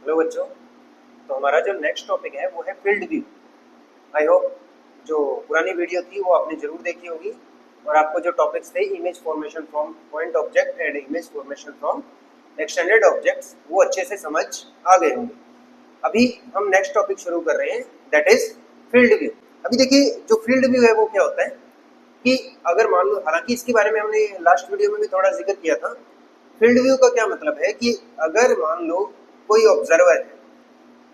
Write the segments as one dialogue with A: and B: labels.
A: Hello बच्चों। तो हमारा जो नेक्स्ट टॉपिक है वो है फील्ड व्यू। आई होप जो पुरानी वीडियो थी वो आपने जरूर देखी होगी और आपको जो टॉपिक्स थे image formation from point object and image formation from extended objects वो अच्छे से समझ आ गए होंगे। अभी हम नेक्स्ट टॉपिक शुरू कर रहे हैं, दैट इज फील्ड व्यू। अभी देखिए जो फील्ड व्यू है वो क्या होता है कि अगर मान लो, हालांकि इसके बारे में हमने लास्ट वीडियो में भी थोड़ा जिक्र किया था। फील्ड व्यू का क्या मतलब है कि अगर मान लो कोई ऑब्जर्वर है,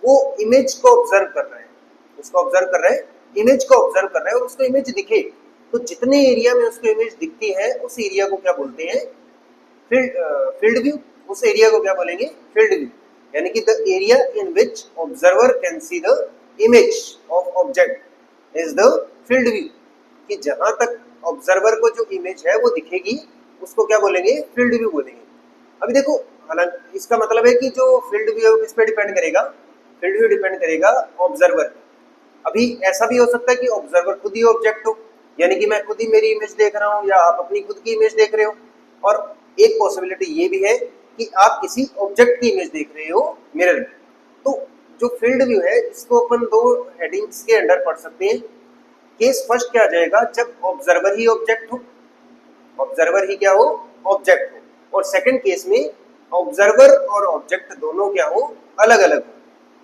A: वो इमेज को ऑब्जर्व कर रहा है, उसको ऑब्जर्व कर रहा है, इमेज को ऑब्जर्व कर रहा है और उसको इमेज दिखे, तो जितने एरिया में उसको इमेज दिखती है उस एरिया को क्या बोलते हैं? Field view. उस एरिया को क्या बोलेंगे? Field view. यानी कि the area in which observer can see the image of object is the field view. कि जहां तक ऑब्जर्वर को जो इमेज है वो दिखेगी उसको क्या बोलेंगे? फील्ड व्यू बोलेंगे। अभी देखो, हालांकि इसका मतलब है कि जो फील्ड व्यू है किस पे डिपेंड करेगा? फील्ड व्यू डिपेंड करेगा ऑब्जर्वर। अभी ऐसा भी हो सकता है कि ऑब्जर्वर खुद ही ऑब्जेक्ट हो, यानी कि मैं खुद ही मेरी इमेज देख रहा हूँ या आप अपनी खुद की इमेज देख रहे हो। और एक पॉसिबिलिटी ये भी है कि आप किसी ऑब्जेक्ट की इमेज देख रहे हो मिरर में। तो जो फील्ड व्यू है इसको अपन दो हेडिंग्स के अंडर पढ़ सकते हैं। केस फर्स्ट क्या आ जाएगा? जब ऑब्जर्वर ही ऑब्जेक्ट हो, ऑब्जर्वर ही क्या हो? ऑब्जेक्ट हो। और सेकंड केस में ऑब्जर्वर और ऑब्जेक्ट दोनों क्या हो? अलग अलग हो।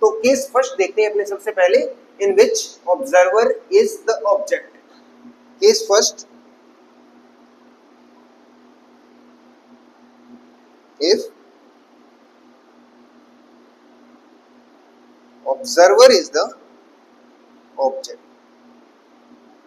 A: तो केस फर्स्ट देखते हैं अपने सबसे पहले, in which observer is the object. Case first, if observer is the object.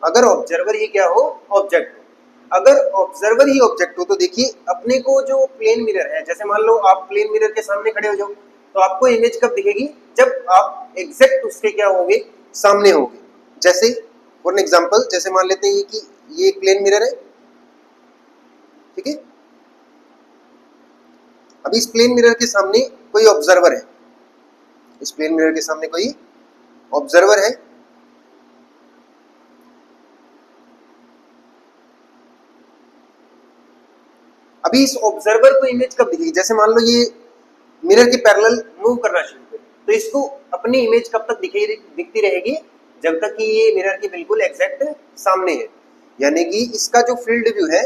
A: अगर ऑब्जर्वर ही क्या हो? ऑब्जेक्ट हो। अगर ऑब्जर्वर ही ऑब्जेक्ट हो तो देखिए अपने को जो प्लेन मिरर है, जैसे मान लो आप प्लेन मिरर के सामने खड़े हो जाओ, तो आपको इमेज कब दिखेगी? जब आप एग्जैक्ट उसके क्या होंगे? सामने होंगे। जैसे फॉर एग्जांपल, जैसे मान लेते हैं कि ये एक प्लेन मिरर है, ठीक है। अभी इस प्लेन मिरर के सामने कोई ऑब्जर्वर है, इस प्लेन मिरर के सामने कोई ऑब्जर्वर है। अभी इस ऑब्जर्वर को इमेज कब दिखेगी? जैसे मान लो ये मिरर के पैरेलल मूव करना शुरू करे, तो इसको अपनी इमेज कब तक दिखती रहेगी? जब तक कि ये मिरर के बिल्कुल एग्जैक्ट सामने है। यानी कि इसका जो फील्ड व्यू है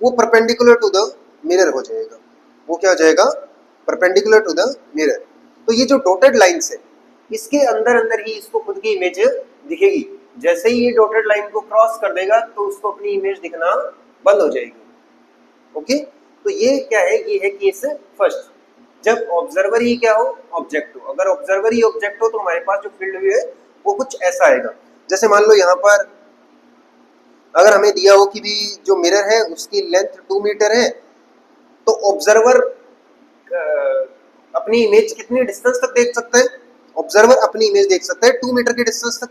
A: वो परपेंडिकुलर टू द मिरर हो जाएगा। वो क्या हो जाएगा? Perpendicular to the mirror. तो ये जो डॉटेड लाइंस है इसके अंदर अंदर ही इसको खुद की इमेज दिखेगी। जैसे ही ये डॉटेड लाइन को क्रॉस कर देगा तो उसको अपनी इमेज दिखना बंद हो जाएगी। ओके, तो ये क्या है? ये है केस फर्स्ट, जब ऑब्जर्वर ही क्या हो? ऑब्जेक्ट हो। अगर ऑब्जर्वर ही ऑब्जेक्ट हो तो हमारे पास जो फील्ड व्यू है वो कुछ ऐसा आएगा। जैसे मान लो यहाँ पर अगर हमें दिया हो कि भी जो मिरर है उसकी लेंथ 2 मीटर है, तो ऑब्जर्वर अपनी इमेज कितनी डिस्टेंस तक देख सकता है? ऑब्जर्वर अपनी इमेज देख सकता है 2 मीटर की डिस्टेंस तक।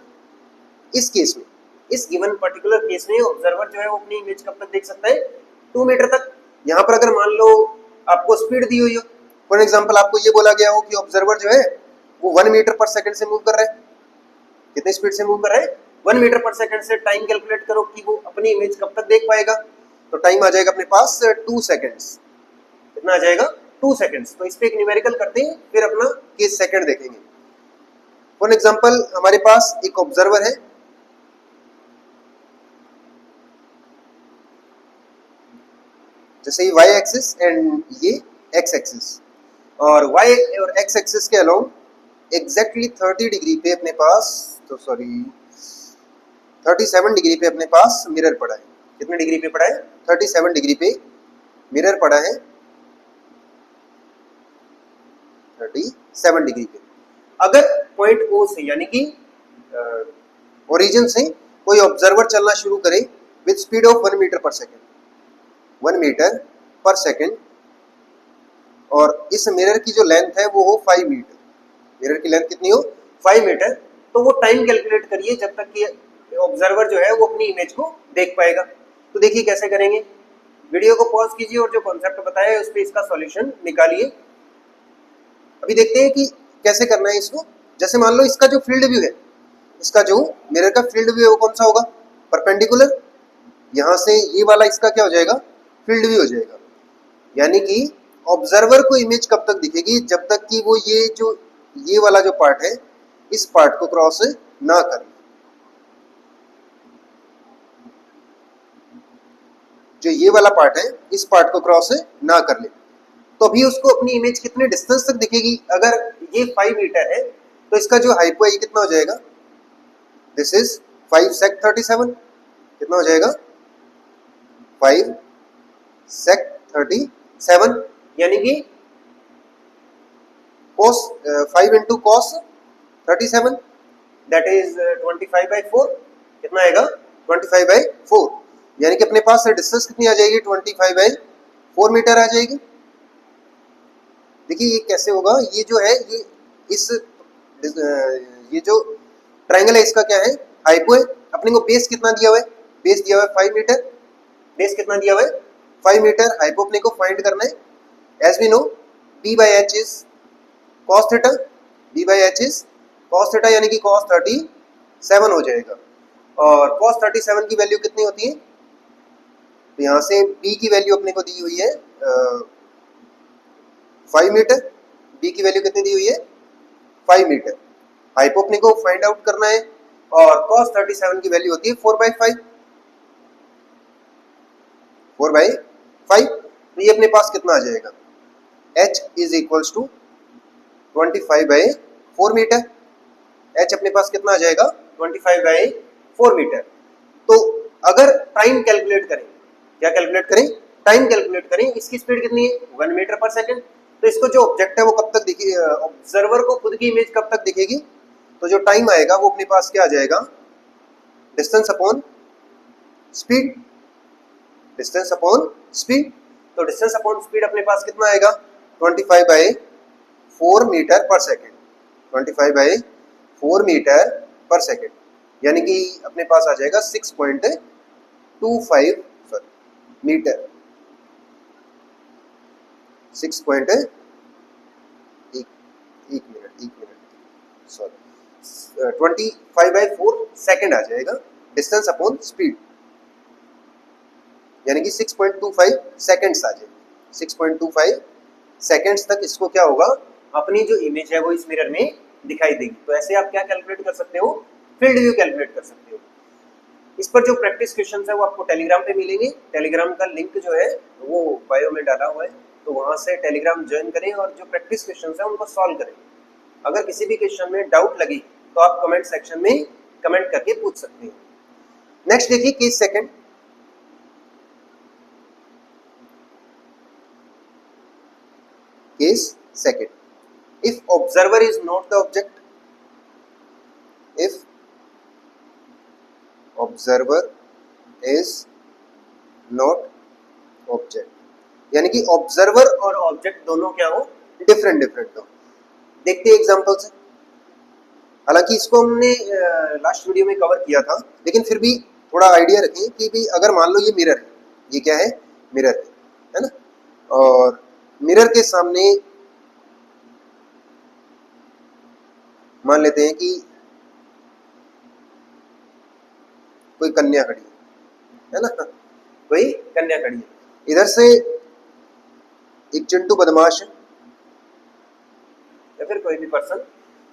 A: इस केस में, इस गिवन पर्टिकुलर केस में ऑब्जर्वर जो है वो अपनी इमेज कब तक देख सकता है? 2 मीटर तक। यहाँ पर अगर मान लो आपको स्पीड दी हुई हो, फॉर एग्जांपल आपको ये बोला गया हो कि ऑब्जर्वर जो है वो 1 मीटर पर सेकंड से मूव कर रहा है। कितनी स्पीड से मूव कर रहा है? 1 मीटर पर सेकंड से। टाइम कैलकुलेट करो कि वो अपनी इमेज कब तक देख पाएगा। तो टाइम आ जाएगा अपने पास 2 सेकंड्स। कितना आ जाएगा? 2 सेकंड्स। तो इस पे एक न्यूमेरिकल करते हैं, फिर अपना केस सेकंड देखेंगे। फॉर एग्जांपल हमारे पास एक ऑब्जर्वर है, जैसे ये y एक्सिस एंड ये x एक्सिस, और y और x एक्सिस के अलोंग एग्जैक्टली 30 डिग्री पे अपने पास, तो सॉरी 37 डिग्री पे अपने पास मिरर पड़ा है। कितने डिग्री पे पड़ा है? 37 डिग्री पे मिरर पड़ा है। 37 डिग्री पे अगर पॉइंट O से यानी कि ओरिजिन से कोई ऑब्जर्वर चलना शुरू करे विद स्पीड ऑफ 1 मीटर पर सेकेंड, 1 मीटर पर सेकेंड, और इस मिरर की जो लेंथ है वो हो 5 मीटर। मिरर की लेंथ कितनी हो? 5 मीटर। तो वो टाइम कैलकुलेट करिए जब तक कि ऑब्जर्वर जो है वो अपनी इमेज को देख पाएगा। तो देखिए कैसे करेंगे। वीडियो को पॉज कीजिए और जो कॉन्सेप्ट बताया है उस पर इसका सॉल्यूशन निकालिए। अभी देखते हैं कि कैसे करना है इसको। जैसे मान लो इसका जो फील्ड व्यू है, इसका जो मिरर का फील्ड व्यू है वो कौन सा होगा? परपेंडिकुलर। यहाँ से ये वाला इसका क्या हो जाएगा? फील्ड व्यू हो जाएगा। यानी कि ऑब्जर्वर को इमेज कब तक दिखेगी? जब तक कि वो ये जो ये वाला जो पार्ट है इस पार्ट को क्रॉस ना कर ले, जो ये वाला पार्ट है इस पार्ट को क्रॉस ना कर ले। तो अभी उसको अपनी इमेज कितने डिस्टेंस तक दिखेगी? अगर ये 5 मीटर है तो इसका जो हाइपो है ये कितना हो जाएगा? This is 5 sec 37। कितना हो जाएगा? 5 sec 37, यानी कि cos 5 into cos 37 that is 25/4। कितना आएगा? 25/4, यानी कि अपने पास से डिस्टेंस कितनी आ जाएगी? 25/4 मीटर आ जाएगी। देखिए ये कैसे होगा? ये जो है ये इस ये जो ट्रायंगल है इसका क्या है? हाइपो है। अपने को बेस कितना दिया हुआ है? बेस दिया हुआ है 5 मीटर। बेस कितना दिया हुआ है? 5 मीटर। हाइपो अपने को फाइंड करना है। As we know b/h is cos theta, b/h is cos theta, यानी कि cos 37 हो जाएगा। और cos 37 की वैल्यू कितनी होती है? तो यहाँ से b की वैल्यू अपने को दी हुई है 5 मीटर। b की वैल्यू कितनी दी हुई है? 5 मीटर। हाइपो अपने को फाइंड आउट करना है और cos 37 की वैल्यू होती है 4/5। 4/5, तो ये अपने पास कितना आ जाएगा? h is equals to 25/4 meter. h अपने पास कितना आ जाएगा? 25/4 मीटर। तो अगर टाइम कैलकुलेट करें, क्या कैलकुलेट करें? टाइम कैलकुलेट करें। इसकी स्पीड कितनी है? 1 मीटर पर सेकंड। तो इसको जो ऑब्जेक्ट है वो कब तक दिखेगी? ऑब्जर्वर को खुद की इमेज कब तक दिखेगी? तो जो टाइम आएगा वो अपने पास क्या आ जाएगा? Distance upon speed. Distance upon speed. तो डिस्टेंस अपॉन स्पीड अपने पास कितना आएगा? 25/4 मीटर पर सेकेंड। 25/4 मीटर पर सेकेंड, यानी कि अपने पास आ जाएगा 6.25 मीटर। 6.1 मिनट सॉरी 25/4 सेकेंड आ जाएगा डिस्टेंस अपॉन स्पीड, यानी कि 6.25 सेकेंड्स आ जाएगी। 6.25 सेकेंड्स तक इसको क्या होगा? अपनी जो इमेज है वो इस मिरर में दिखाई देगी। तो ऐसे आप क्या कैलकुलेट कर सकते हो? फील्ड व्यू कैलकुलेट कर सकते हो। इस पर जो प्रैक्टिस क्वेश्चंस है वो आपको टेलीग्राम पे मिलेंगे। टेलीग्राम का लिंक जो है वो बायो में डाला हुआ है, तो वहां से टेलीग्राम ज्वाइन करें और जो प्रैक्टिस क्वेश्चंस है उनको सॉल्व करें। अगर किसी भी क्वेश्चन में डाउट लगी तो आप कमेंट सेक्शन में कमेंट करके पूछ सकते हैं। नेक्स्ट देखिए case second. Case second, if observer is not the object, if observer is not object, यानी कि ऑब्जर्वर और ऑब्जेक्ट दोनों क्या हो? डिफरेंट डिफरेंट हो। देखते हैं एग्जांपल से। हालांकि इसको हमने लास्ट वीडियो में कवर किया था, लेकिन फिर भी थोड़ा आइडिया रखें कि भी अगर मान लो ये मिरर है, ये क्या है? मिरर है ना? और मिरर के सामने मान लेते हैं कि कोई कन्या खड़ी है ना? कोई कन्या खड़ी है। इधर से एक चिंटू बदमाश है या फिर कोई भी पर्सन,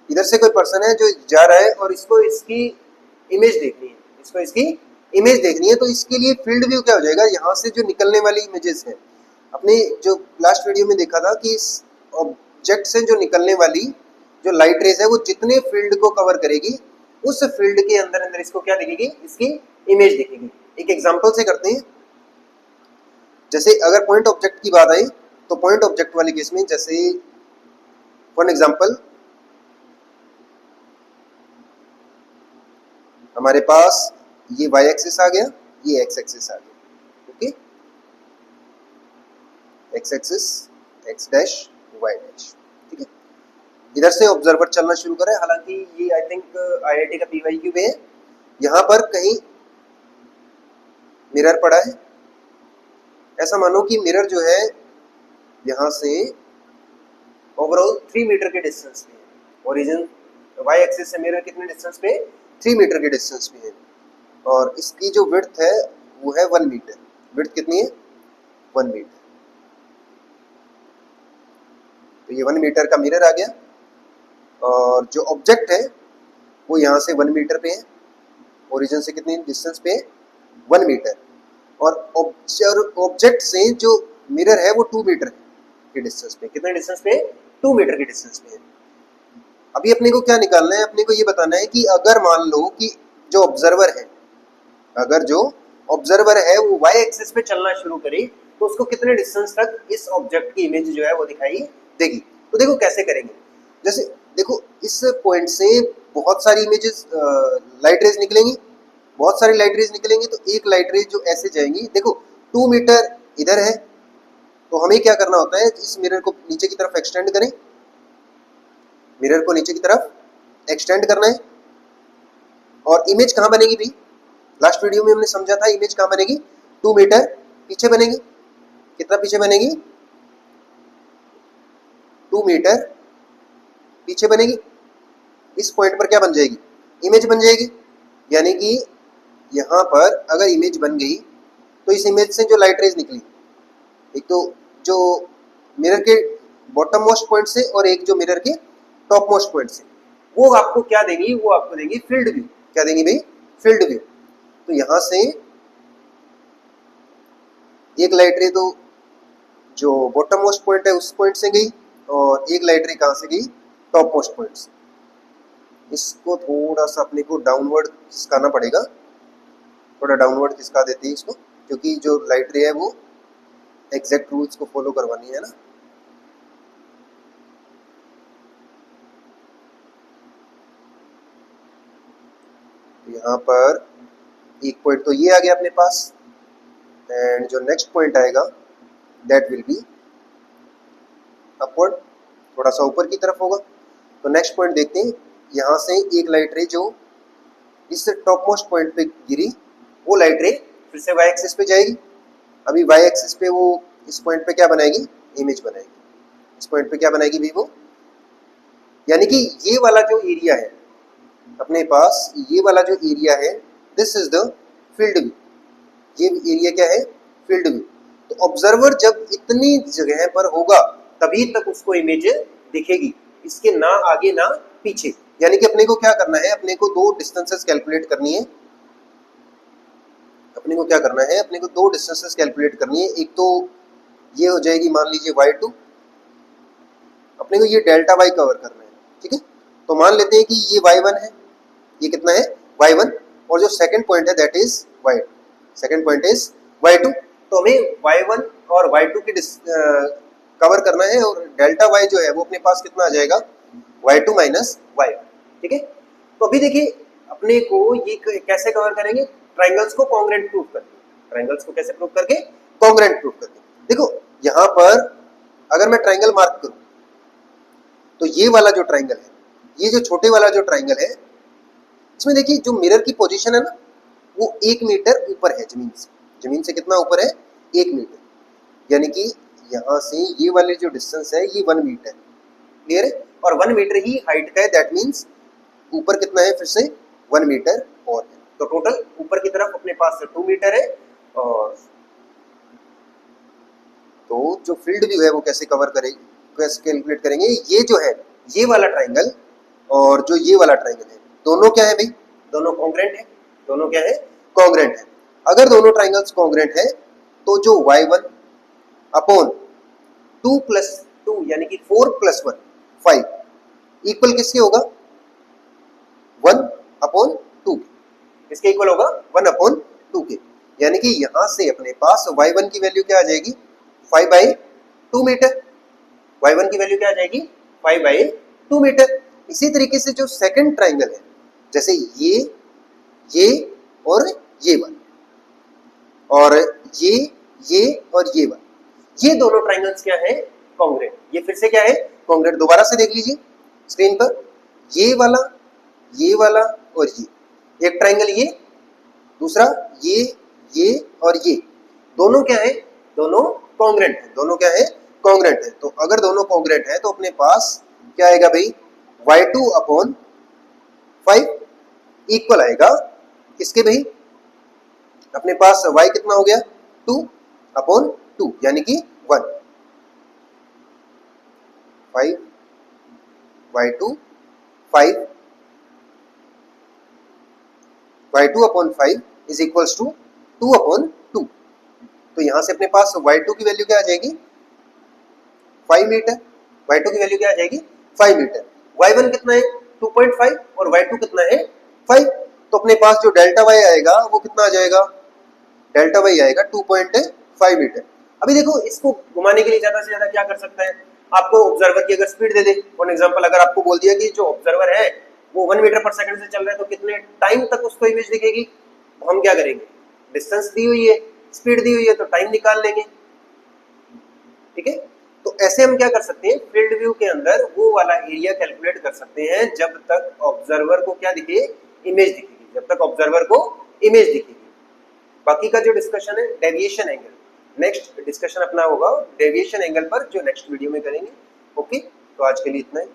A: इधर से कोई पर्सन है जो जा रहा है और इसको इसकी इमेज देखनी है। इसको इसकी इमेज देखनी है, तो इसके लिए फील्ड व्यू क्या हो जाएगा? यहाँ से जो निकलने वाली इमेजेस है, अपने जो लास्ट वीडियो में देखा था कि इस ऑब्जेक्ट से जो निकलने वाली जो लाइट रेज है वो जितने फील्ड को कवर करेगी उस फील्ड के अंदर अंदर इसको क्या दिखेगी? इसकी इमेज दिखेगी। एक एग्जांपल से करते हैं। जैसे अगर पॉइंट ऑब्जेक्ट की बात आई तो पॉइंट ऑब्जेक्ट वाले केस में, जैसे फॉर एग्जांपल हमारे पास ये y एक्सिस आ गया, ये x एक्सिस आ गया। Okay, x axis x dash y dash, ठीक है। इधर से ऑब्जर्वर चलना शुरू करे। हालांकि ये आई थिंक आईआईटी का पीवाईक्यू में है। यहाँ पर कहीं मिरर पड़ा है। ऐसा मानो कि मिरर जो है यहाँ से ओवरऑल 3 मीटर के डिस्टेंस पे है। ओरिजिन y एक्सिस से मिरर कितने डिस्टेंस पे? 3 मीटर के डिस्टेंस पे है। और इसकी जो विड्थ है वो है 1 मीटर। विड्थ कितनी है? 1 मीटर। तो ये 1 मीटर का मिरर आ गया। और जो ऑब्जेक्ट है वो यहाँ से 1 मीटर पे है, ओरिजिन से कितनी डिस्टेंस पे है, 1 मीटर, और ऑब्जेक्ट से जो मिरर है वो 2 मीटर के डिस्टेंस पे, कितने डिस्टेंस पे, 2 मीटर के डिस्टेंस पे है। अभी अपने को क्या निकालना है, अपने को ये बताना है कि अगर मान लो कि जो ऑब्जर्वर है, अगर जो ऑब्जर्वर है वो वाई एक्सिस पे चलना शुरू करे तो उसको कितने डिस्टेंस तक इस ऑब्जेक्ट की इमेज जो है वो दिखाई देगी। तो देखो कैसे करेंगे, जैसे देखो इस पॉइंट से बहुत सारी इमेजेस लाइट रेज निकलेंगी, बहुत सारी लाइट रेज निकलेंगी, तो एक लाइट रेज जो ऐसे जाएंगी, देखो 2 मीटर इधर है, तो हमें क्या करना होता है, इस मिरर को नीचे की तरफ एक्सटेंड करें, मिरर को नीचे की तरफ एक्सटेंड करना है, और इमेज कहाँ बनेगी भाई, लास्ट वीडियो में हमने समझा था इमेज कहाँ बनेगी, 2 मीटर पीछे बनेगी, कितना पीछे बनेगी, 2 मीटर पीछे बनेगी। इस पॉइंट पर क्या बन जाएगी, इमेज बन जाएगी, यानी कि यहाँ पर अगर इमेज बन गई तो इस इमेज से जो लाइट रेज निकली, एक तो जो मिरर के बॉटम मोस्ट पॉइंट से और एक जो मिरर के टॉप मोस्ट पॉइंट से, वो आपको क्या देंगी, वो आपको देंगी फील्ड व्यू। क्या देंगी भाई, फील्ड व्यू। तो यहां से एक लाइट रे तो जो बॉटम मोस्ट पॉइंट है उस पॉइंट से गई, और एक लाइट रे कहां से गई, टॉप मोस्ट पॉइंट से। इसको थोड़ा सा अपने को डाउनवर्ड खिसकाना पड़ेगा, थोड़ा डाउनवर्ड खिसका देते हैं इसको, क्योंकि जो लाइट रे है वो एग्जैक्ट रूल्स को फॉलो करवानी है ना। यहाँ पर एक पॉइंट तो ये आ गया अपने पास, एंड जो नेक्स्ट पॉइंट आएगा दैट विल बी अपवर्ड, थोड़ा सा ऊपर की तरफ होगा। तो नेक्स्ट पॉइंट देखते हैं, यहाँ से एक लाइट रे जो इस टॉप मोस्ट पॉइंट पे गिरी, वो लाइट रे फिर से वाई एक्सिस पे जाएगी। अभी वाई एक्सिस पे वो इस पॉइंट पे क्या बनाएगी, इमेज बनाएगी। इस पॉइंट पे क्या बनाएगी भी वो, यानी कि ये वाला जो एरिया है अपने पास, ये वाला जो एरिया है, this is the field view. ये एरिया क्या है, फील्ड व्यू। तो ऑब्जर्वर जब इतनी जगह पर होगा तभी तक उसको इमेज दिखेगी, इसके ना आगे ना पीछे। यानी कि अपने को क्या करना है, अपने को दो डिस्टेंसेस कैलकुलेट करनी है, अपने को क्या करना है, अपने को दो डिस्टेंसेस कैलकुलेट करनी है। एक तो ये हो जाएगी, मान लीजिए y2, अपने को ये डेल्टा y कवर करना है, ठीक है। तो मान लेते हैं कि ये y1 है, ये कितना है, y1, और जो सेकंड पॉइंट है that is y2, second point is y2। तो हमें y1 और y2 की कवर करना है, और डेल्टा y जो है वो अपने पास कितना आ जाएगा, y2 माइनस y1, ठीक है। तो अभी देखिए अपने को ये कैसे कवर करेंगे, ट्राइंगल्स को कॉन्ग्रुएंट प्रूफ करके, ट्राइंगल्स को कैसे प्रूफ करके, कॉन्ग्रुएंट प्रूफ करके। देखो यहाँ पर अगर मैं ट्राइंगल मार्क करूं, तो ये वाला जो ट्राइंगल है, ये जो छोटे वाला जो ट्राइंगल है, इसमें देखिए जो मिरर की पोजीशन है ना, वो 1 मीटर ऊपर है जमीन से। जमीन से कितना ऊपर है, 1 मीटर, यानी कि यहाँ से ये वाली जो डिस्टेंस है ये 1 मीटर, क्लियर है। और 1 मीटर ही हाइट का है, दैट मीन्स ऊपर कितना है, फिर से 1 मीटर और है। तो टोटल ऊपर की तरफ अपने पास 2 मीटर है। और तो जो फील्ड व्यू है वो कैसे कवर करेंगे, कैसे कैलकुलेट करेंगे, ये जो है ये वाला ट्राइंगल और जो ये वाला ट्राइंगल है, दोनों क्या है भाई, दोनों कॉन्ग्रुएंट है, दोनों क्या है, कॉन्ग्रुएंट है। अगर दोनों ट्राइंगल्स कॉन्ग्रुएंट है तो जो y1 अपॉन 2 प्लस 2 यानी कि 4 प्लस 1 5 इक्वल किसके होगा, 1 अपॉन 2 के, किसके इक्वल होगा, 1 अपॉन 2 के। यानी कि यहां से अपने पास y1 की वैल्यू क्या आ जाएगी, 5/2 मीटर। y1 की वैल्यू क्या आ जाएगी, 5/2 मीटर। इसी तरीके से जो सेकंड ट्राइंगल है, जैसे ये और ये वाला, और ये और ये वाला, ये दोनों ट्राइंगल्स क्या है, कॉन्ग्रुएंट। ये फिर से क्या है, कॉन्ग्रुएंट। दोबारा से देख लीजिए स्क्रीन पर, ये वाला और ये एक ट्राइंगल, ये दूसरा, ये और ये दोनों क्या है, दोनों कॉन्ग्रुएंट है, दोनों क्या है, कॉन्ग्रुएंट है। तो अगर दोनों कॉन्ग्रुएंट है तो अपने पास क्या आएगा भाई, y2 अपॉन 5 इक्वल आएगा किसके भाई, अपने पास y कितना हो गया, 2 अपॉन 2 यानी कि 1, 5 y2 5 y2 upon 5 is equals to 2 upon 2। तो यहां से अपने पास y2 की वैल्यू क्या आ जाएगी 5 मीटर, y2 की वैल्यू क्या आ जाएगी 5 मीटर, y1 कितना है 2.5 और y2 कितना है 5। तो अपने पास जो डेल्टा y आएगा वो कितना आ जाएगा, डेल्टा y आएगा 2.5 मीटर। अभी देखो इसको घुमाने के लिए ज्यादा से ज्यादा क्या कर सकता है, आपको ऑब्जर्वर की अगर speed they they, for example अगर आपको बोल दिया कि जो ऑब्जर्वर है वो 1 मीटर पर सेकंड से चल रहा है तो कितने टाइम तक उसको इमेज दिखेगी, तो हम क्या करेंगे, डिस्टेंस दी हुई है, स्पीड दी हुई है, तो टाइम निकाल लेंगे। ठीक है, तो ऐसे हम क्या कर सकते हैं, फील्ड व्यू के अंदर वो वाला एरिया कैलकुलेट कर सकते हैं जब तक ऑब्जर्वर को क्या दिखे, इमेज दिखेगी, जब तक ऑब्जर्वर को इमेज दिखेगी। बाकी का जो डिस्कशन है डेविएशन एंगल, नेक्स्ट डिस्कशन अपना होगा डेविएशन एंगल पर, जो नेक्स्ट वीडियो में करेंगे। ओके, तो आज के लिए इतना ही।